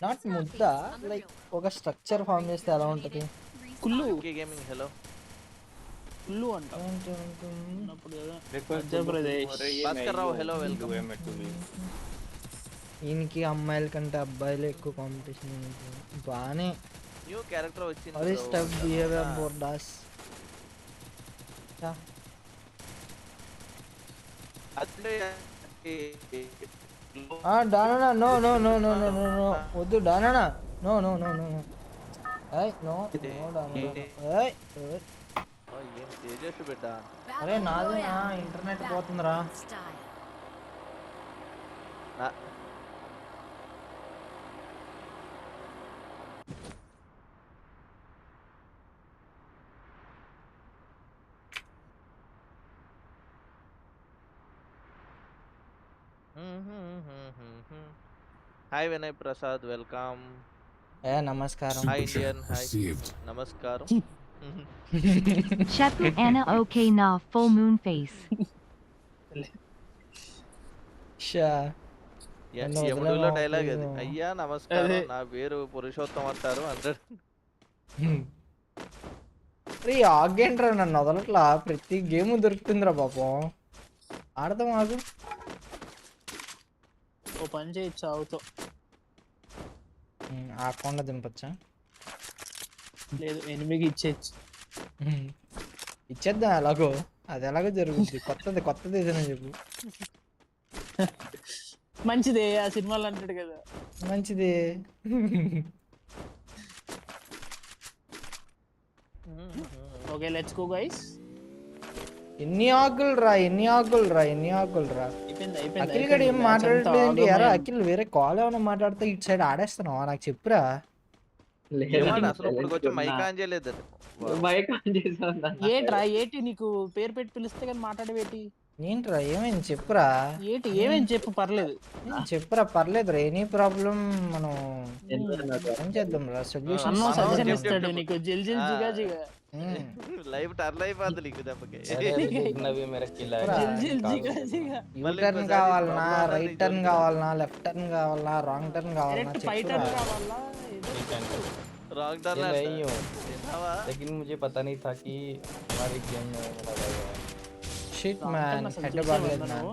Not ముద్ద, like ఒక structure form చేస్తే ఎలా ఉంటుంది? కుళ్ళు గేమింగ్ హలో కుళ్ళు అంట అప్పుడు భాస్కర్ రావు హలో వెల్కమ్. ఈయనకి అమ్మాయిల కంటే అబ్బాయిలు ఎక్కువ కాంపిటీషన్. బానే న్యూ క్యారెక్టర్ వచ్చింది అదే స్టఫ్ బిహేవియర్ బోర్డాస్. అంటే డానా no no no no no no no వద్దు డానా నో నో నో నో ఏయ్ నో నో డానా ఏయ్ ఏం తేజస్సు బిడ్డ. అరే నాది ఇంటర్నెట్ పోతుందిరా. Hi Vinay Prasad welcome. ఏ నమస్కారం. హాయ్ ఇండియన్ హాయ్ నమస్కారం. Chapu Anna okay na full moon face. యముడులో డైలాగ్ అది. అయ్యా నమస్కారం, నా పేరు పురుషోత్తం అంటారు అంటాడు. ఆగేంట్రా నన్ను వదలట్లా, ప్రతి గేమ్ దొరుకుతుందిరా పాపం. ఆడదాం ఆగు. ఓ పని చేయొచ్చు అవుతో ఆకుండా దింపచ్చా? లేదు ఎనిమిది ఇచ్చేయచ్చు. ఇచ్చేద్దాం ఎలాగో, అది ఎలాగో జరుగుద్ది. కొత్తది ఏదైనా చెప్పు. మంచిదే ఆ సినిమాలు అంటాడు కదా. మంచిది. Okay let's go guys. ఎన్ని ఆకులు రా. అఖిల్ గడి ఏం మాట్లాడట్లేదు ఎరా? అఖిల్ వేరే కాల్ ఏమైనా మాట్లాడితే ఇటు సైడ్ ఆడేస్తున్నావా? నాకు చెప్పురా. ఏట్రా ఏటి నీకు పేరు పెట్టి పిలిస్తే కానీ మాట్లాడేటి ఏంట్రా ఏమైంది చెప్పురా. ఏమేం చెప్పు పర్లేదు. చెప్పురా పర్లేదు. ఎనీ ప్రాబ్లం మనం ఏం చేద్దాం రా. సొల్యూషన్ ఇస్తాడు నీకు. జిల్ జిల్ జిగా జిగా లైవ్ టర్న్ అయిపోద్ది నీకు దెబ్బకి. యూ టర్న్ కావాలనా, రైట్ టర్న్ కావాలనా, లెఫ్ట్ టర్న్ కావాలనా, రాంగ్ టర్న్ కావాలనా చెప్పురా. रॉन्ग टर्न नहीं हो लेकिन मुझे पता नहीं था कि हमारे गेम में लगाएगा। షిట్ మ్యాన్ హెడ్ బాగలేదు మ్యాన్.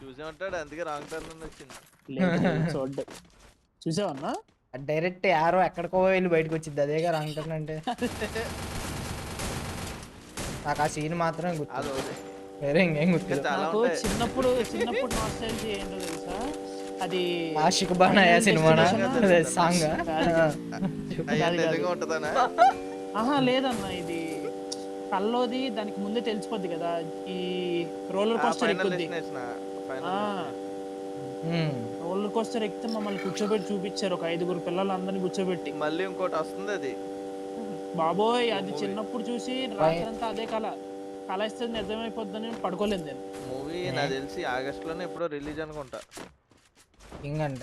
చూసే ఉంటాడు అందుకే రాంగ్ టర్న్ అని వచ్చింది. చూసావన్నా డైరెక్ట్ యారో ఎక్కడికో వెళ్ళి బయటకు వచ్చింది. అదేగా రాంగ్ టర్న్ అంటే. నాకు ఆ సీన్ మాత్రమే గుర్తు, వేరే ఇంకేం గుర్తు. చిన్నప్పుడు నాస్టాల్జియా ఏంటో తెలుసా? అది ఆషిక్ బానయ్య సినిమా సాంగ్. ఆహా లేదన్నా, ఇది కల్లోది దానికి ముందే తెలిసిపోద్ది కదా. ఈ రోలర్ కోస్టర్ ఎక్కుద్ది. రోలర్ కోస్టర్ ఎక్కితే మమ్మల్ని కూర్చోబెట్టి చూపించారు. ఒక 5 పిల్లలు అందరిని కూర్చోబెట్టి. మళ్ళీ ఇంకోటి వస్తుంది అది. బాబోయ్ అది చిన్నప్పుడు చూసి రాత్రంతా అదే కళ ఇస్తే నిజమైపోద్దని పడుకోలేదు నేను. మూవీ నాకు తెలిసి ఆగస్ట్ లోనే ఎప్పుడో రిలీజ్ అనుకుంటా. కింగ్ అంట.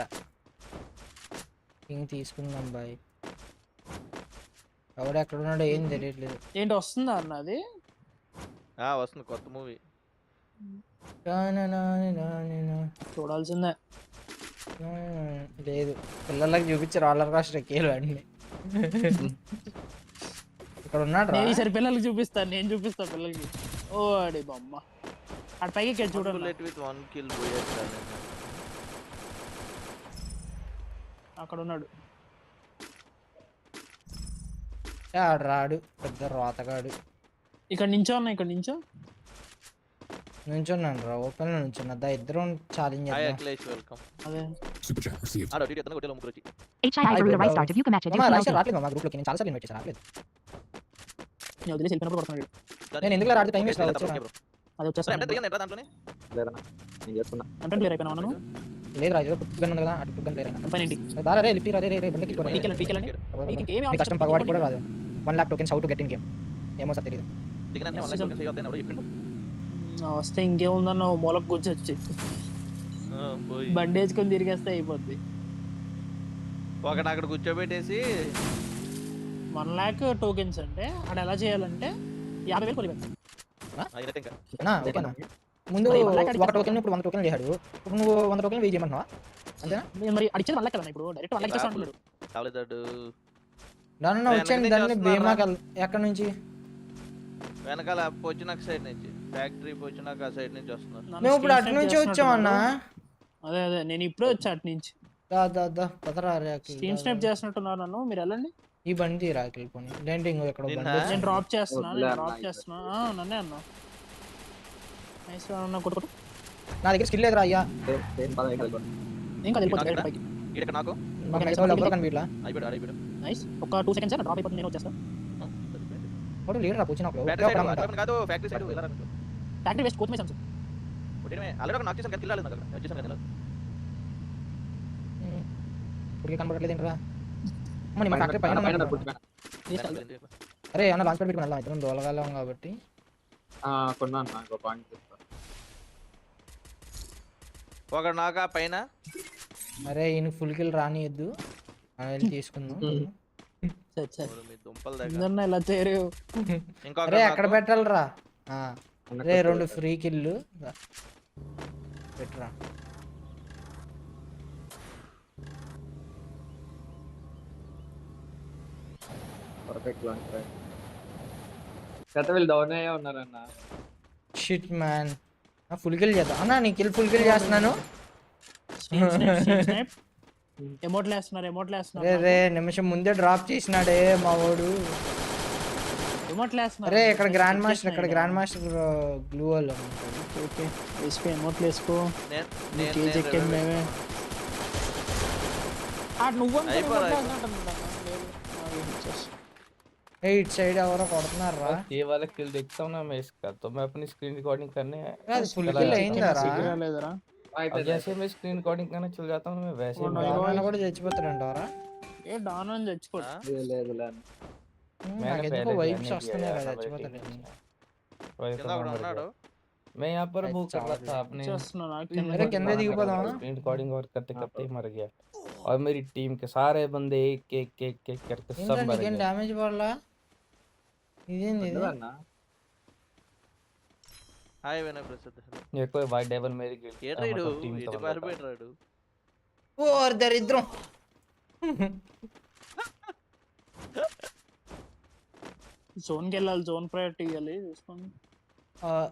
కింగ్ తీసుకుందాం బాయ్. ఎవడు ఎక్కడ ఉన్నాడో ఏం తెలియట్లేదు. ఏంటి వస్తుందా అన్నది? వస్తుంది కొత్త మూవీ. చూడాల్సిందే. లేదు పిల్లలకి చూపించారు రోలర్ కోస్టర్ ఎక్కేలు అన్ని. ఇక్కడ ఉన్నాడు. ఈసారి పిల్లలకి చూపిస్తాను, నేను చూపిస్తాను పిల్లలకి. ఓ అడి బొమ్మ అటు పైకి చూడండి. అక్కడ ఉన్నాడు రాడు పెద్ద రోతగాడు. ఇక్కడ నుంచో నుంచున్నాను రా. ఓపెన్ లో నుంచున్నా. ఇద్దరు ఛాలెంజ్ రావట్లేదు మా గ్రూప్ లోకి. నేను చాలా సార్లు ఇన్వైట్ చేశాను, రావట్లేదు. నేను ఎందుకు రాడు? టైం వేస్ట్ రావచ్చు. అది వచ్చేస్తాను. లేదు రాజు పుట్టుగా ఉంది కదా. అటు పుట్టుగా రే లిఫ్ట్ రే రే బండికి కష్టం పగవాడి కూడా రాదు. 1 lakh tokens how to get in game ఏమో సార్ తెలియదు. వస్తే ఇంకేముందన్న మూలకు కూర్చొచ్చి బండి వేసుకొని తిరిగేస్తే అయిపోద్ది. ఒకటి అక్కడ కూర్చోబెట్టేసి 1 lakh టోకెన్స్ అంటే అక్కడ ఎలా చేయాలంటే 50,000 కొలిపెట్టాలి. ముందు మరి 1 lakh ఒక టోకెన్ ఇప్పుడు 100 టోకెన్ చేశాడు. ఇప్పుడు నువ్వు 100 టోకెన్ వెయ్యి చేయమంటున్నావా? అంతేనా? మరి అడిచేది 1 లక్ష కదా ఇప్పుడు డైరెక్ట్ 1 లక్ష ఇచ్చేస్తా అంటున్నాడు. కాలేదాడు దాన్ని వచ్చాను దాన్ని భీమాకి ఎక్కడి నుంచి వెనకాల పొచ్చినాక సైడ్ నుంచి ఫ్యాక్టరీ పొచ్చినాక ఆ సైడ్ నుంచి వస్తున్నారు. మేము ఇప్పుడు అటు నుంచి వచ్చామన్నా. అదే నేను ఇప్పుడే వచ్చా అటు నుంచి. దా పదరా స్క్రీన్ స్నాప్ చేస్తున్నట్టున్నారు నన్ను. మీరు వెళ్ళండి. ఈ బండి రాకిల్ పోనీ డెంటింగ్ ఎక్కడ నేను డ్రాప్ చేస్తున్నా నన్నే అన్నా. నైస్ అన్న కొట్టు. నా దగ్గర స్కిల్ లేదురా అయ్యా. ఇంకా వెళ్ళిపోతుంది పైకి. ఇక్కడ నాకు మాకు నెక్స్ట్ లెవెల్ ఎవరో కనిపిట్లా. అయిపోయాడు నైస్. ఒక 2 సెకండ్స్ డ్రాప్ అయిపోతుంది. నేను వచ్చేస్తా. వాడు లీడర్ రా పోచినప్పుడు. కాదు ఫ్యాక్టరీ సైడ్ వెళ్ళాలి. ఫ్యాక్టరీ వేస్ట్ కోట్ మేసన్స్. కొట్టినే ఆల్రెడీ నాకు చేసాను కిల్ రాలేదు నాకు. వచ్చేసాను కదా. ఇప్పటికే కనబడట్లేదు ఏంట్రా? అమ్మ మన ఫ్యాక్టరీ పైన. అరే అన్న లాంచ్ ప్యాడ్ పెట్టుకుని వెళ్దాం. ఇద్దరం దోలగాలం కాబట్టి. కొన్నాను నాకు పాయింట్. ఒకడు నాకా పైన. అరే ఈయన ఫుల్ కిల్ రానియద్దు అని వెళ్ళి తీసుకుందాం. మీ దుంపల దగ్గర ఇలా చేరు. అరే ఎక్కడ పెట్టాలరా? రే 2 ఫ్రీ కిల్లు పెట్టరా. Perfect launch pad. కథ వీళ్ళు డౌన్ అయ్యే ఉన్నారన్న. Shit man. ఫుల్ కిల్ చేద్దాం అన్నా. నీ కిల్ ఫుల్ కిల్ చేస్తున్నాను. ఎమోట్లు వేస్తున్నారు. రే నిమిషం ముందే డ్రాప్ చేసినాడే మా వాడు. ఎమోట్లు వేస్తున్నారు. అరే ఇక్కడ grand master glue wall. Okay వేసుకో. ఎమోట్లు వేసుకో. నేను కేజ్ ఎక్కేది మేమే. నువ్వు इट साइड और కొడుతున్నారా ये वाला किल देखता हूं ना मैं इसका तो मैं अपनी स्क्रीन रिकॉर्डिंग करने फुल किल అయిందరా లేదరా. जैसे मैं स्क्रीन रिकॉर्डिंग करने चल जाता हूं मैं वैसे డాన్ కూడా చచ్చిపోతాడంటారా ఏ డాన్ అని చచ్చిపోతా. లేదు నాకు ఎందుకో వైబ్స్ వస్తున్నాయి కదా చచ్చిపోతాడు. కింద కూడా ఉన్నాడు. मैं यहां पर वो कर रहा था अपने अरे కింద దిగిపోదాం. स्क्रीन रिकॉर्डिंग और करते करते ही मर गया और मेरी टीम के सारे बंदे एक करके सब मर ఏంటంటే गए. డ్యామేజ్ పడలా. ఇదేంది ఇది? హాయ్ వినయ్ ప్రసాద్. ये कोई वाइट डेविल मेरी गिल्ड ఏడ్రాడు ఇటు పారిపోయాడు. ఓర్ దరిద్రం. జోన్ కి వెళ్ళాలి. జోన్ ప్రయారిటీ ఇవ్వాలి చూసుకోండి.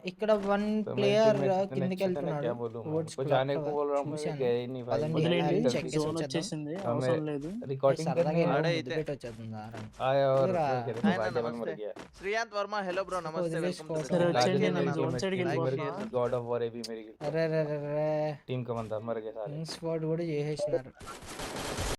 ఇక్కడ 1 ప్లేయర్ కిందకి వెళ్తున్నాడు. वो जाने को बोल रहा हूं मैं गया ही नहीं भाई. వదిలేయండి. జోన్ వచ్చేసింది. అవసరం లేదు. रिकॉर्डिंग करने వచ్చేస్తుందా आया और ఆయన वाइट डेविल मर నమస్తే. गया. శ్రీయాంత్ వర్మ హలో బ్రో నమస్తే వెల్కమ్ టు సరే వచ్చేయండి. నేను జోన్ సైడ్ కి వెళ్ళిపోతున్నా. गॉड ऑफ वॉर भी मेरी అరే రే రే टीम का बंदा मर गया सारे. స్క్వాడ్ కూడా చేసేసినారు.